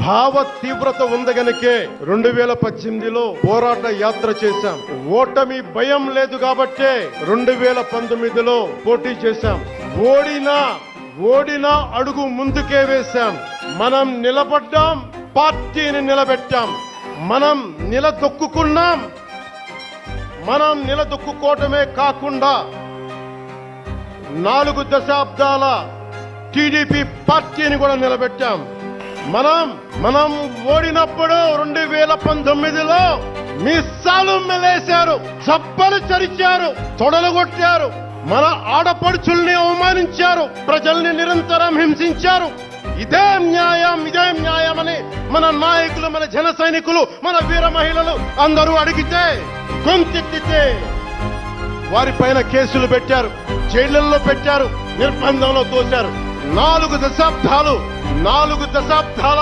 భావ తీవ్రత ఉంది గనుకే 2018లో పోరాట యాత్ర చేశాం. ఓటమి భయం లేదు కాబట్టే 2019లో పోటీ చేశాం. ఓడినా అడుగు ముందుకే వేశాం. మనం నిలబడ్డాం, పార్టీని నిలబెట్టాం. మనం నిలదొక్కుకోవటమే కాకుండా 4 దశాబ్దాల టీడీపీ పార్టీని కూడా నిలబెట్టాం. మనం ఓడినప్పుడు 2019లో మీసాలు మెలేశారు, చప్పలు చరిచారు, తొడలుగొట్టారు, మన ఆడపడుచుల్ని అవమానించారు, ప్రజల్ని నిరంతరం హింసించారు. ఇదే న్యాయం అని మన నాయకులు, మన జన సైనికులు, మన వీర మహిళలు అందరూ అడిగితే, గొంతెత్తితే వారిపైన కేసులు పెట్టారు, జైళ్లలో పెట్టారు, నిర్బంధంలో తోశారు. 4 దశాబ్దాల